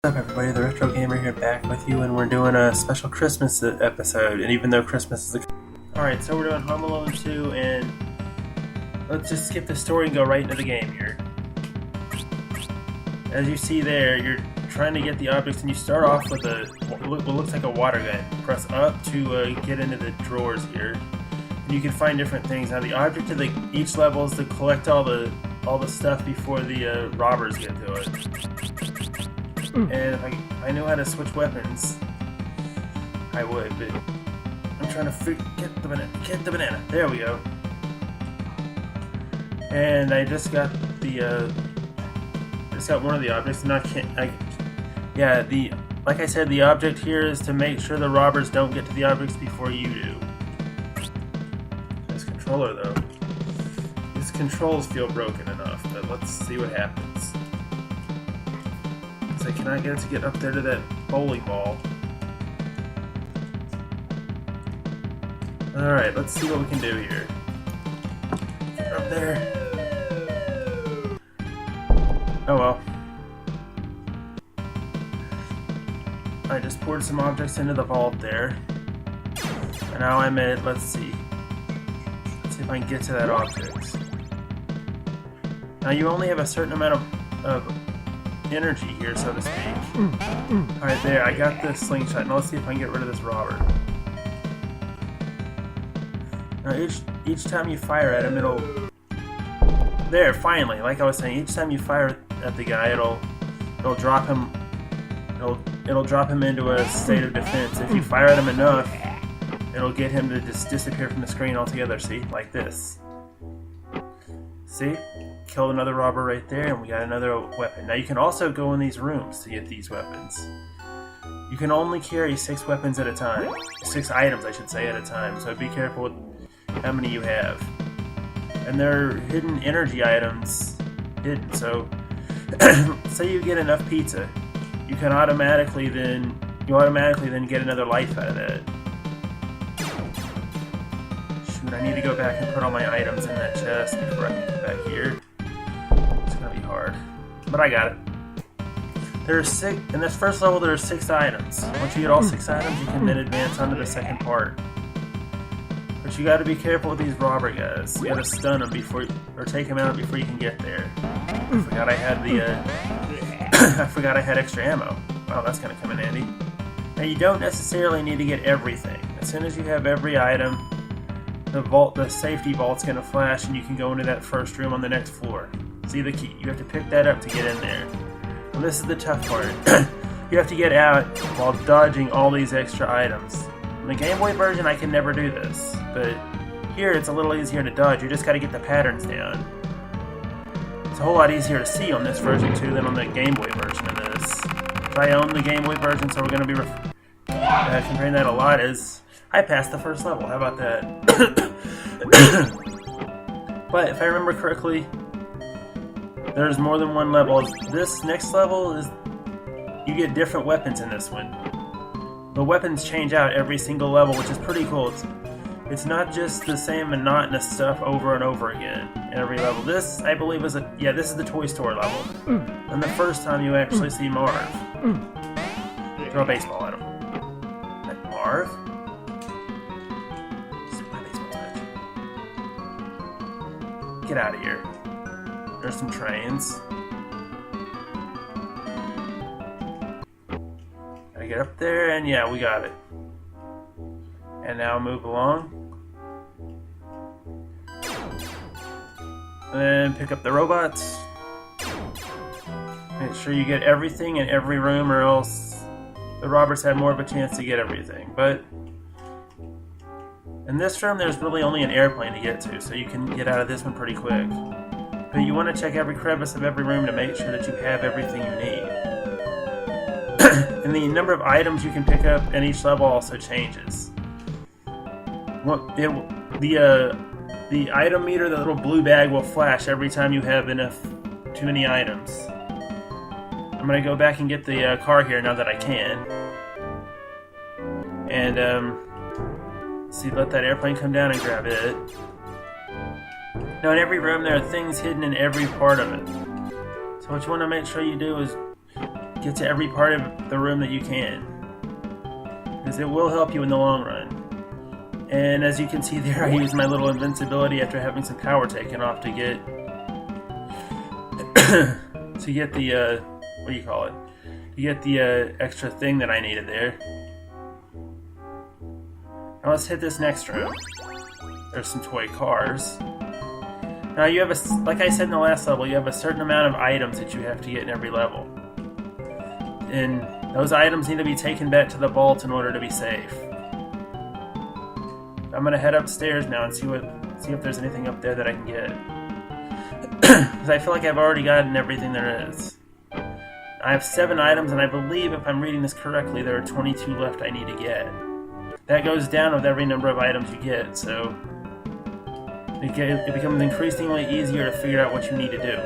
up, everybody? The Retro Gamer here, back with you, and we're doing a special Christmas episode. And even though Christmas is alright, so we're doing Home Alone 2, and let's just skip the story and go right into the game here. As you see there, you're trying to get the objects, and you start off with what looks like a water gun. Press up to get into the drawers here, and you can find different things. Now, the object of each level is to collect all the stuff before the robbers get to it. And if I knew how to switch weapons, I would, but I'm trying to get the banana. There we go. And I just got one of the objects, and like I said, the object here is to make sure the robbers don't get to the objects before you do. This controller, though. These controls feel broken enough, but let's see what happens. I cannot get it to get up there to that bowling ball. Alright, let's see what we can do here. Get up there. Oh well. I just poured some objects into the vault there. And now I'm at, let's see if I can get to that object. Now you only have a certain amount of energy here, so to speak. Alright, there, I got the slingshot. Now let's see if I can get rid of this robber. Now each time you fire at him, it'll... There, finally, like I was saying, each time you fire at the guy, it'll drop him... It'll drop him into a state of defense. If you fire at him enough, it'll get him to just disappear from the screen altogether, see? Like this. See? Killed another robber right there, and we got another weapon. Now you can also go in these rooms to get these weapons. You can only carry 6 weapons at a time. 6 items, I should say, at a time, so be careful with how many you have. And they're hidden energy items. Hidden, so say you get enough pizza, you can automatically then get another life out of that. Shoot, I need to go back and put all my items in that chest before I can get back here. It's gonna be hard, but I got it. There's 6 in this first level. There are 6 items. Once you get all 6 items, you can then advance onto the second part. But you got to be careful with these robber guys. You got to stun them or take them out before you can get there. I forgot I had I forgot I had extra ammo. Wow, that's gonna come in handy. Now you don't necessarily need to get everything. As soon as you have every item, the safety vault's gonna flash, and you can go into that first room on the next floor. See the key? You have to pick that up to get in there. Well, this is the tough part. You have to get out while dodging all these extra items. In the Game Boy version, I can never do this, but here it's a little easier to dodge. You just got to get the patterns down. It's a whole lot easier to see on this version too than on the Game Boy version of this. I own the Game Boy version, so we're going to be comparing that a lot. Is I passed the first level. How about that? But if I remember correctly, there's more than one level. This next level is you get different weapons in this one. The weapons change out every single level, which is pretty cool. It's not just the same monotonous stuff over and over again in every level. This, I believe, this is the Toy Store level. And the first time you actually see Marv. Throw a baseball at him. Like, Marv? My baseball's match. Get out of here. There's some trains. Gotta get up there, and yeah, we got it. And now move along. And pick up the robots. Make sure you get everything in every room, or else the robbers have more of a chance to get everything. But in this room, there's really only an airplane to get to, so you can get out of this one pretty quick. But you want to check every crevice of every room to make sure that you have everything you need. And the number of items you can pick up in each level also changes. The item meter, the little blue bag, will flash every time you have too many items. I'm gonna go back and get the car here now that I can. And see, let that airplane come down and grab it. Now in every room there are things hidden in every part of it. So what you want to make sure you do is get to every part of the room that you can, because it will help you in the long run. And as you can see there, I used my little invincibility after having some power taken off to get to get the what do you call it? To get the extra thing that I needed there. Now let's hit this next room. There's some toy cars. Now you have like I said in the last level, you have a certain amount of items that you have to get in every level. And those items need to be taken back to the vault in order to be safe. I'm gonna head upstairs now and see if there's anything up there that I can get. Because I feel like I've already gotten everything there is. I have 7 items, and I believe if I'm reading this correctly, there are 22 left I need to get. That goes down with every number of items you get, so it becomes increasingly easier to figure out what you need to do.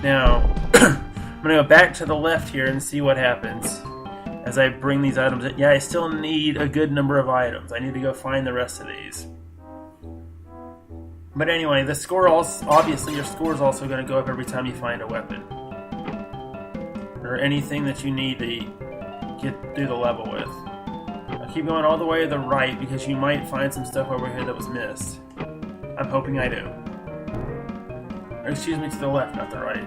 Now, I'm going to go back to the left here and see what happens as I bring these items in. Yeah, I still need a good number of items. I need to go find the rest of these. But anyway, the score obviously your score is also going to go up every time you find a weapon. Or anything that you need to get through the level with. I'll keep going all the way to the right because you might find some stuff over here that was missed. I'm hoping I do. Or excuse me, to the left, not the right.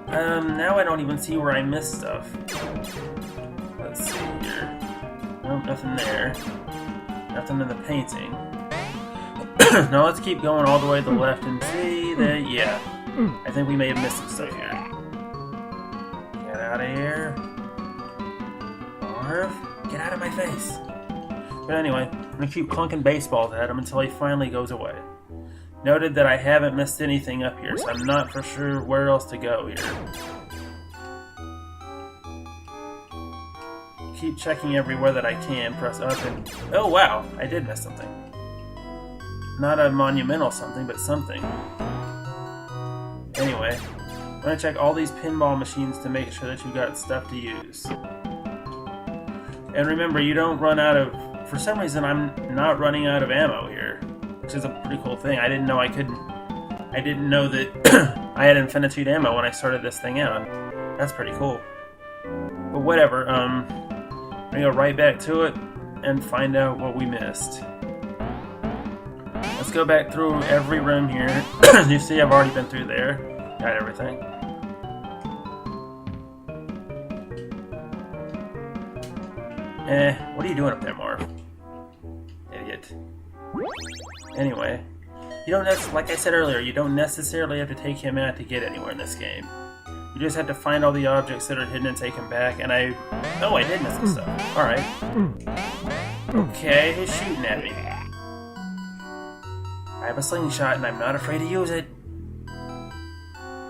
Now I don't even see where I missed stuff. Let's see here. Nope, nothing there. Nothing in the painting. Now let's keep going all the way to the left and see that, yeah. I think we may have missed some stuff here. Get out of here. Marv, get out of my face. But anyway, I'm going to keep clunking baseballs at him until he finally goes away. Noted that I haven't missed anything up here, so I'm not for sure where else to go here. Keep checking everywhere that I can, press up and... Oh wow, I did miss something. Not a monumental something, but something. Anyway, I'm going to check all these pinball machines to make sure that you've got stuff to use. And remember, you don't run out of... For some reason, I'm not running out of ammo here, which is a pretty cool thing. I didn't know I couldn't... I didn't know that I had infinitude ammo when I started this thing out. That's pretty cool. But whatever, I'm going to go right back to it and find out what we missed. Let's go back through every room here. You see I've already been through there. Got everything. What are you doing up there, Marv? Idiot. Anyway, you don't like I said earlier, you don't necessarily have to take him out to get anywhere in this game. You just have to find all the objects that are hidden and take them back, and I did miss some stuff. Alright. Okay, he's shooting at me. I have a slingshot and I'm not afraid to use it.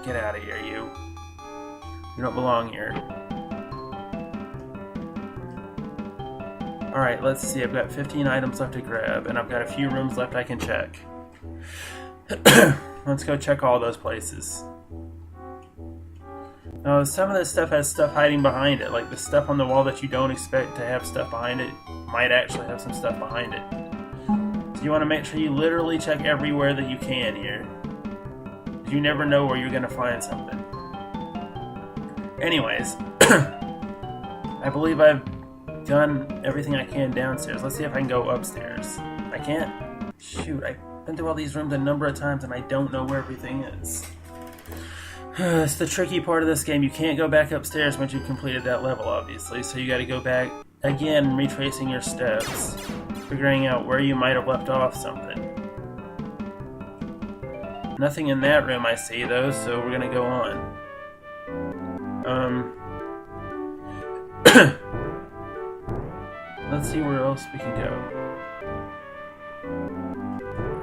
Get out of here, you. You don't belong here. Alright, let's see. I've got 15 items left to grab, and I've got a few rooms left I can check. Let's go check all those places. Now, some of this stuff has stuff hiding behind it, like the stuff on the wall that you don't expect to have stuff behind it might actually have some stuff behind it. You want to make sure you literally check everywhere that you can here. You never know where you're going to find something. Anyways, I believe I've done everything I can downstairs. Let's see if I can go upstairs. I can't? Shoot, I've been through all these rooms a number of times and I don't know where everything is. It's the tricky part of this game. You can't go back upstairs once you've completed that level, obviously, so you got to go back again, retracing your steps. Figuring out where you might have left off something. Nothing in that room I see though, so we're gonna go on. Let's see where else we can go.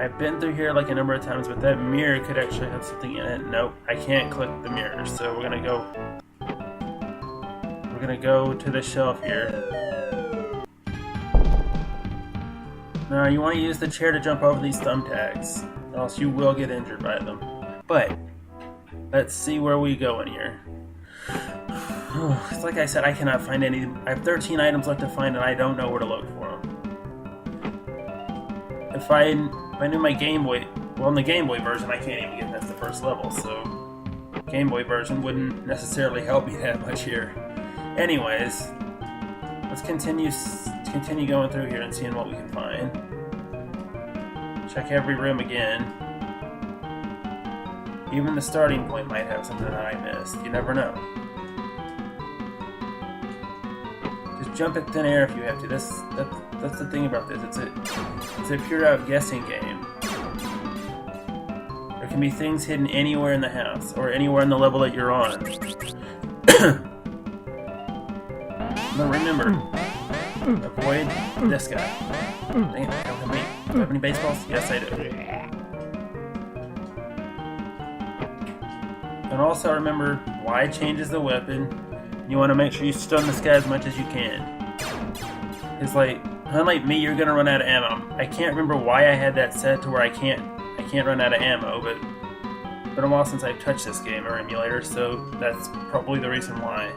I've been through here like a number of times, but that mirror could actually have something in it. Nope, I can't click the mirror, so we're gonna go to the shelf here. Now, you want to use the chair to jump over these thumbtacks, or else you will get injured by them. But, let's see where we go in here. It's like I said, I cannot find any. I have 13 items left to find, and I don't know where to look for them. If I knew my Game Boy, well, in the Game Boy version, I can't even get past the first level, so Game Boy version wouldn't necessarily help me that much here. Anyways, let's continue going through here and seeing what we can find. Check every room again. Even the starting point might have something that I missed. You never know. Just jump at thin air if you have to. That's the thing about this. It's a pure out guessing game. There can be things hidden anywhere in the house or anywhere in the level that you're on. But remember, avoid this guy. Dang it, don't have any. Do I have any baseballs? Yes, I do. And also remember, Y changes the weapon. You want to make sure you stun this guy as much as you can. It's like, unlike me, you're gonna run out of ammo. I can't remember why I had that set to where I can't run out of ammo, but it's been a while since I've touched this game or emulator, so that's probably the reason why.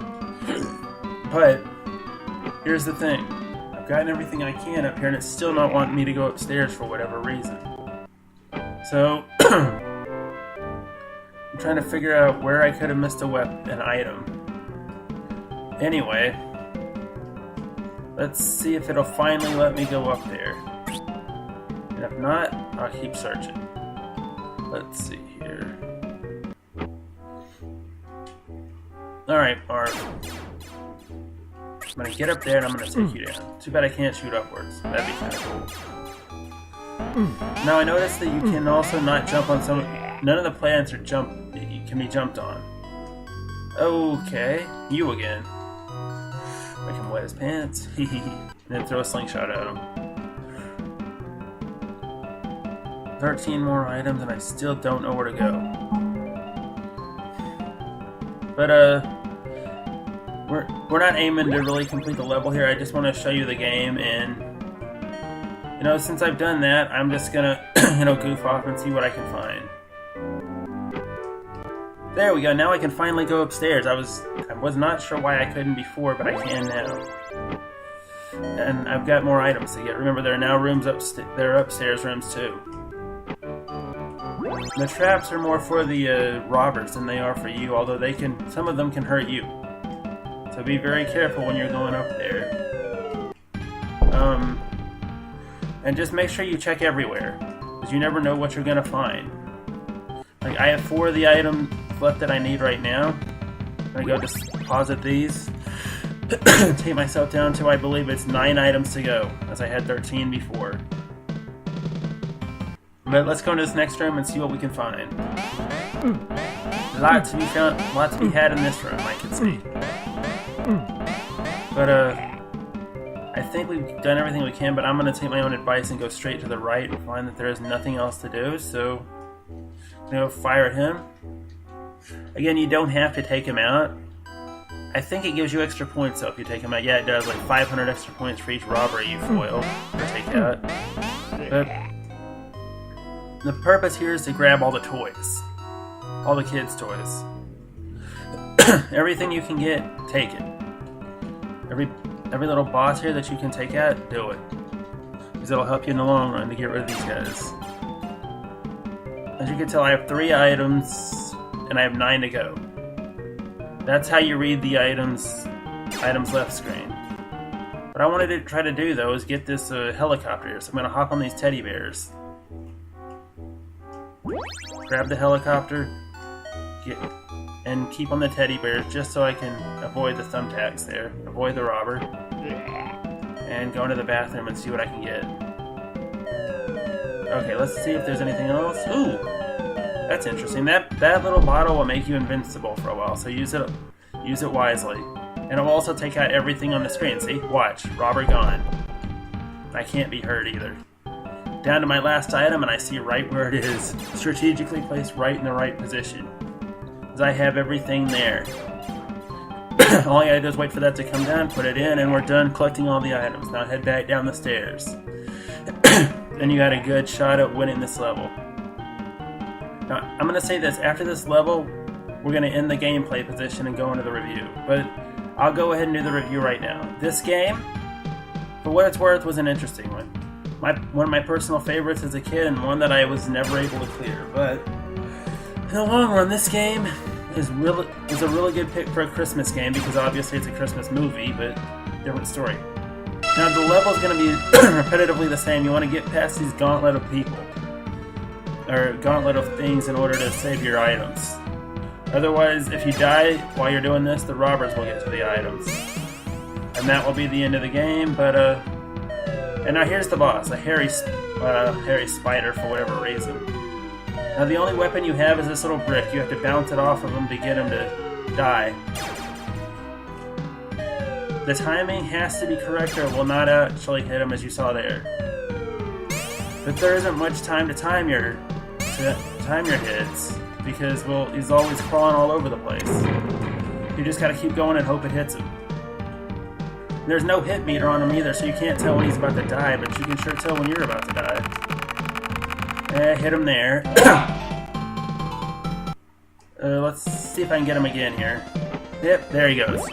But here's the thing. I've gotten everything I can up here, and it's still not wanting me to go upstairs for whatever reason. So I'm trying to figure out where I could have missed an item. Anyway, let's see if it'll finally let me go up there. And if not, I'll keep searching. Let's see here. Alright, Marv. I'm gonna get up there and I'm gonna take you down. Too bad I can't shoot upwards. That'd be kinda cool. Now I noticed that you can also not jump on some. None of the plants can be jumped on. Okay, you again. Make him wet his pants. And then throw a slingshot at him. 13 more items and I still don't know where to go. But we're not aiming to really complete the level here. I just want to show you the game, and since I've done that, I'm just gonna goof off and see what I can find. There we go. Now I can finally go upstairs. I was not sure why I couldn't before, but I can now. And I've got more items to get. Remember, there are now rooms there are upstairs rooms too. The traps are more for the robbers than they are for you, although some of them can hurt you. So be very careful when you're going up there. And just make sure you check everywhere, because you never know what you're gonna find. Like, I have 4 of the items left that I need right now. I'm gonna go just deposit these. Take myself down to, I believe it's 9 items to go, as I had 13 before. But let's go into this next room and see what we can find. Lots to be had in this room, I can see. But I think we've done everything we can, but I'm going to take my own advice and go straight to the right and find that there is nothing else to do, so I'm going to fire at him. Again, you don't have to take him out. I think it gives you extra points though if you take him out. Yeah, it does, like 500 extra points for each robbery you foil or take out. But the purpose here is to grab all the toys. All the kids' toys. Everything you can get, take it. Every little boss here that you can take out, do it. Because it'll help you in the long run to get rid of these guys. As you can tell, I have 3 items, and I have 9 to go. That's how you read the items left screen. What I wanted to try to do, though, is get this helicopter here. So I'm going to hop on these teddy bears. Grab the helicopter, and keep on the teddy bears just so I can avoid the thumbtacks there, avoid the robber, and go into the bathroom and see what I can get. Okay, let's see if there's anything else. Ooh, that's interesting. That little bottle will make you invincible for a while, so use it wisely. And it will also take out everything on the screen. See? Watch. Robber gone. I can't be hurt either. Down to my last item, and I see right where it is. Strategically placed right in the right position. Because I have everything there. All I gotta do is wait for that to come down, put it in, and we're done collecting all the items. Now head back down the stairs. Then you got a good shot at winning this level. Now, I'm gonna say this, after this level, we're gonna end the gameplay position and go into the review. But I'll go ahead and do the review right now. This game, for what it's worth, was an interesting one. One of my personal favorites as a kid, and one that I was never able to clear. But in the long run, this game is a really good pick for a Christmas game because obviously it's a Christmas movie, but different story. Now the level is going to be repetitively the same. You want to get past these gauntlet of people, or gauntlet of things in order to save your items. Otherwise, if you die while you're doing this, the robbers will get to the items. And that will be the end of the game, but and now here's the boss, a hairy spider for whatever reason. Now the only weapon you have is this little brick. You have to bounce it off of him to get him to die. The timing has to be correct or it will not actually hit him as you saw there. But there isn't much time to time your hits because, well, he's always crawling all over the place. You just gotta keep going and hope it hits him. There's no hit meter on him either, so you can't tell when he's about to die, but you can sure tell when you're about to die. Hit him there. Let's see if I can get him again here. Yep, there he goes.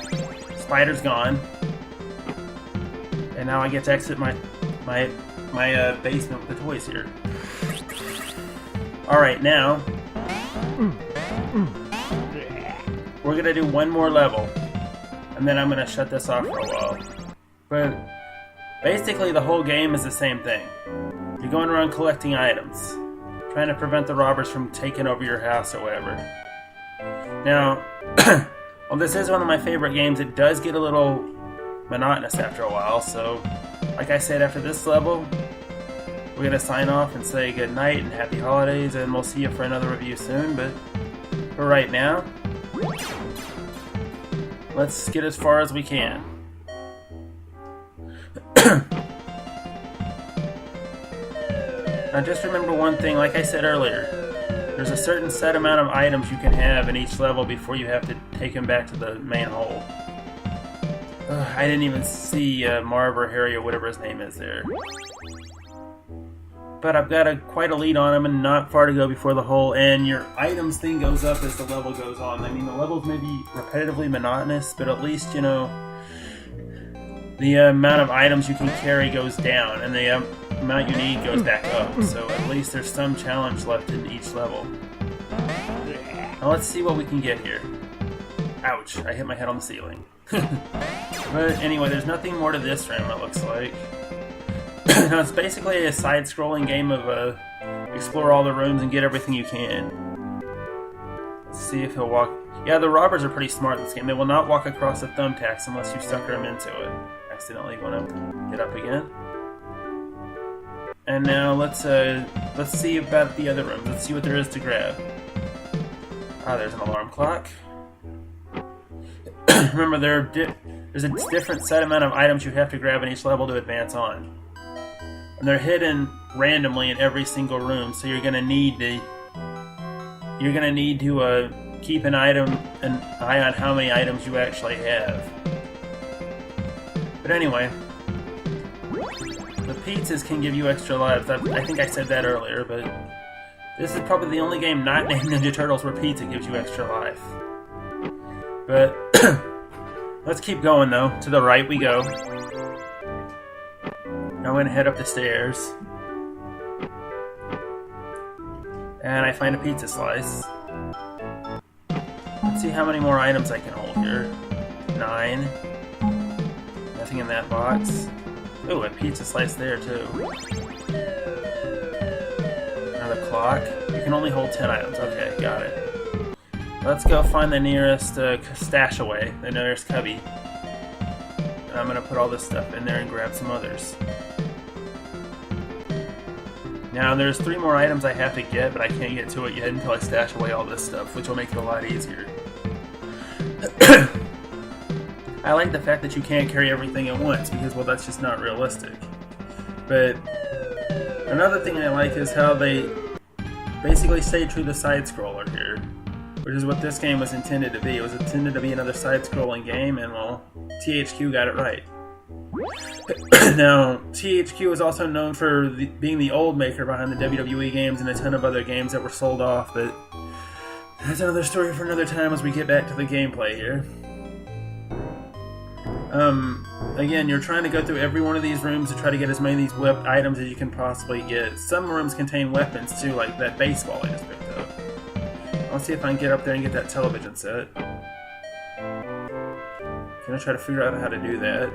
Spider's gone. And now I get to exit my basement with the toys here. Alright, now we're gonna do one more level. And then I'm gonna shut this off for a while. But basically the whole game is the same thing. You're going around collecting items, trying to prevent the robbers from taking over your house or whatever. Now, well, this is one of my favorite games. It does get a little monotonous after a while, so like I said, after this level, we're gonna sign off and say good night and happy holidays, and we'll see you for another review soon. But for right now, let's get as far as we can. Now just remember one thing, like I said earlier, there's a certain set amount of items you can have in each level before you have to take them back to the main hole. I didn't even see Marv or Harry or whatever his name is there. But I've got quite a lead on him and not far to go before the hole, and your items thing goes up as the level goes on. I mean, the levels may be repetitively monotonous, but at least, you know, the amount of items you can carry goes down, and the amount you need goes back up. So at least there's some challenge left in each level. Now let's see what we can get here. Ouch, I hit my head on the ceiling. But anyway, there's nothing more to this room, it looks like. Now, it's basically a side-scrolling game of explore all the rooms and get everything you can. Let's see if he'll walk... Yeah, the robbers are pretty smart in this game. They will not walk across the thumbtacks unless you sucker them into it. Accidentally went up. Get up again. And now let's see about the other rooms. Let's see what there is to grab. Ah, there's an alarm clock. Remember, there's a different set amount of items you have to grab in each level to advance on. And they're hidden randomly in every single room, so you're gonna need to keep an eye on how many items you actually have. But anyway, the pizzas can give you extra lives. I think I said that earlier, but this is probably the only game not named Ninja Turtles where pizza gives you extra life. But let's keep going though. To the right we go. Now I'm going to head up the stairs. And I find a pizza slice. Let's see how many more items I can hold here. 9. Nothing in that box. Ooh, a pizza slice there too. Another clock. You can only hold 10 items. Okay, got it. Let's go find the nearest stash-away, the nearest cubby. And I'm going to put all this stuff in there and grab some others. Now, there's 3 more items I have to get, but I can't get to it yet until I stash away all this stuff, which will make it a lot easier. I like the fact that you can't carry everything at once, because, well, that's just not realistic. But another thing I like is how they basically stay true to side-scroller here, which is what this game was intended to be. It was intended to be another side-scrolling game, and, well, THQ got it right. Now, THQ is also known for being the old maker behind the WWE games and a ton of other games that were sold off, but that's another story for another time as we get back to the gameplay here. Again, you're trying to go through every one of these rooms to try to get as many of these whip items as you can possibly get. Some rooms contain weapons too, like that baseball I just picked up. Let's see if I can get up there and get that television set. Gonna try to figure out how to do that.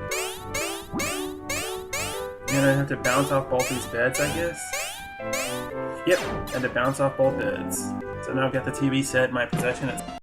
And I have to bounce off both these beds, I guess? Yep, and to bounce off both beds. So now I've got the TV set in my possession.